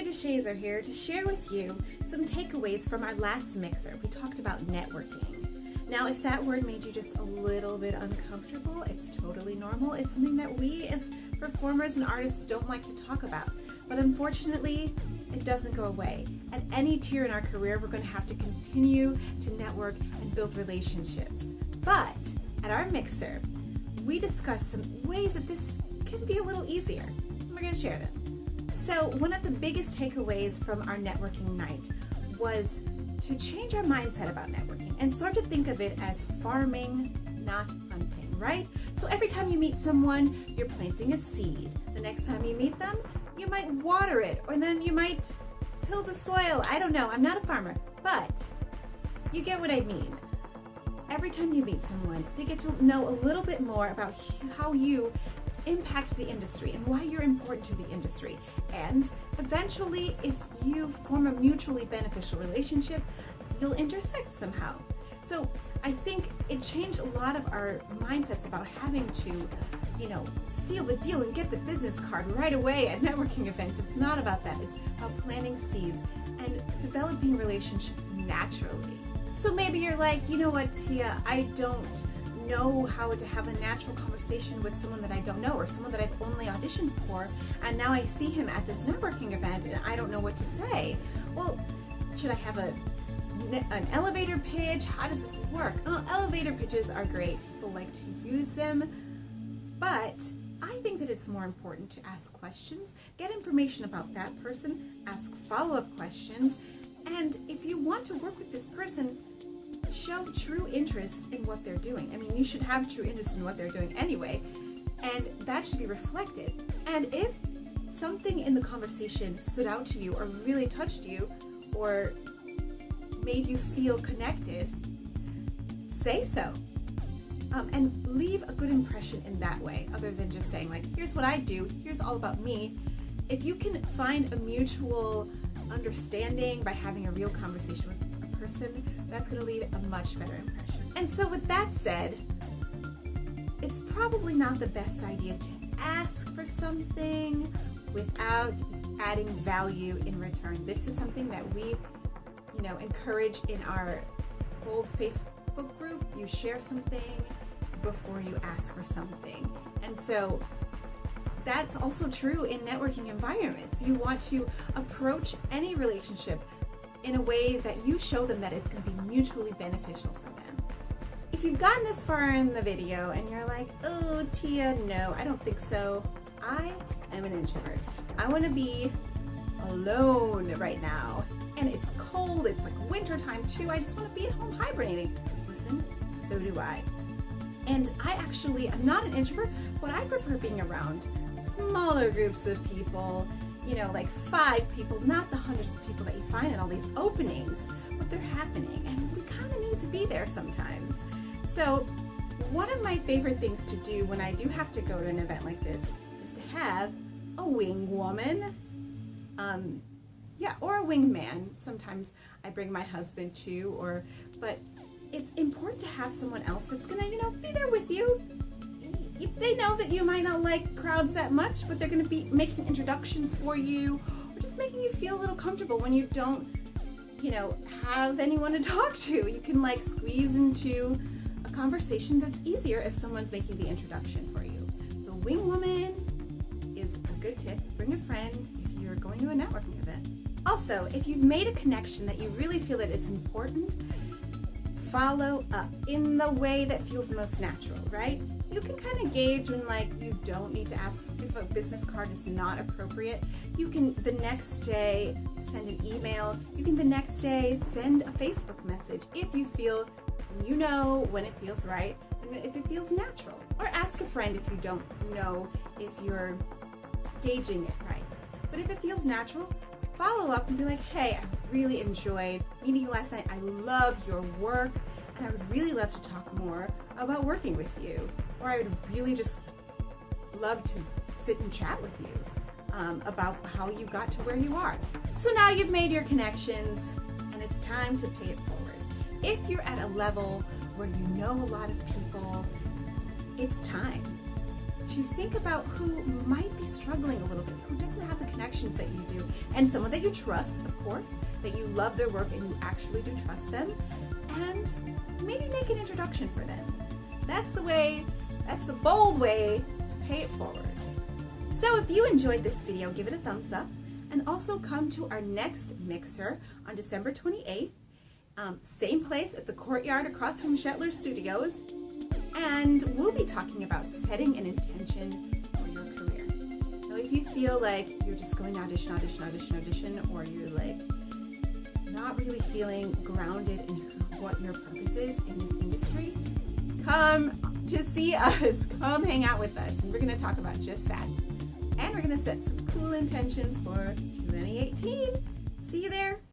Tia DeShazer here to share with you some takeaways from our last mixer. We talked about networking. Now, if that word made you just a little bit uncomfortable, it's totally normal. It's something that we as performers and artists don't like to talk about. But unfortunately, it doesn't go away. At any tier in our career, we're going to have to continue to network and build relationships. But at our mixer, we discussed some ways that this can be a little easier. And we're going to share them. So one of the biggest takeaways from our networking night was to change our mindset about networking and start to think of it as farming, not hunting, right? So every time you meet someone, you're planting a seed. The next time you meet them, you might water it, or then you might till the soil. I don't know, I'm not a farmer, but you get what I mean. Every time you meet someone, they get to know a little bit more about how you impact the industry and why you're important to the industry. And eventually, if you form a mutually beneficial relationship, you'll intersect somehow. So I think it changed a lot of our mindsets about having to, seal the deal and get the business card right away at networking events. It's not about that. It's about planting seeds and developing relationships naturally. So maybe you're like, you know what, Tia, I don't know how to have a natural conversation with someone that I don't know or someone that I've only auditioned for, and now I see him at this networking event and I don't know what to say. Well, should I have an elevator pitch? How does this work? Oh, elevator pitches are great. People like to use them, but I think that it's more important to ask questions, get information about that person, ask follow-up questions, and if you want to work with this person, show true interest in what they're doing. I mean, you should have true interest in what they're doing anyway, and that should be reflected. And if something in the conversation stood out to you or really touched you or made you feel connected, say so. And leave a good impression in that way, other than just saying, like, here's what I do, here's all about me. If you can find a mutual understanding by having a real conversation with a person, that's going to leave a much better impression. And so with that said, it's probably not the best idea to ask for something without adding value in return. This is something that we, encourage in our Bold Facebook group. You share something before you ask for something. And so that's also true in networking environments. You want to approach any relationship in a way that you show them that it's going to be mutually beneficial for them. If you've gotten this far in the video and you're like, oh, Tia, no, I don't think so. I am an introvert. I want to be alone right now. And it's cold, it's like winter time too. I just want to be at home hibernating. Listen, so do I. And I actually am not an introvert, but I prefer being around smaller groups of people, like 5 people, not the hundreds of people that you find in all these openings, but they're happening and we kind of need to be there sometimes. So one of my favorite things to do when I do have to go to an event like this is to have a wing woman, or a wingman. Sometimes I bring my husband too, but it's important to have someone else that's gonna, be there with you. They know that you might not like crowds that much, but they're gonna be making introductions for you, or just making you feel a little comfortable when you don't, have anyone to talk to. You can squeeze into a conversation that's easier if someone's making the introduction for you. So wing woman is a good tip. Bring a friend if you're going to a networking event. Also, if you've made a connection that you really feel that it's important, follow up in the way that feels the most natural, right? You can kind of gauge when you don't need to ask if a business card is not appropriate. You can the next day send an email. You can the next day send a Facebook message if you feel, when it feels right and if it feels natural. Or ask a friend if you don't know if you're gauging it right. But if it feels natural, follow up and be like, hey, I really enjoyed meeting you last night. I love your work and I would really love to talk more about working with you. Or I would really just love to sit and chat with you about how you got to where you are. So now you've made your connections and it's time to pay it forward. If you're at a level where you know a lot of people, it's time. to think about who might be struggling a little bit, who doesn't have the connections that you do, and someone that you trust, of course, that you love their work and you actually do trust them, and maybe make an introduction for them. That's the bold way to pay it forward. So if you enjoyed this video, give it a thumbs up, and also come to our next mixer on December 28th. Same place at the courtyard across from Shetler Studios, and we'll be talking about setting an intention for your career. So if you feel like you're just going audition, or you're like not really feeling grounded in what your purpose is in this industry, come to see us, come hang out with us, and we're going to talk about just that. And we're going to set some cool intentions for 2018. See you there.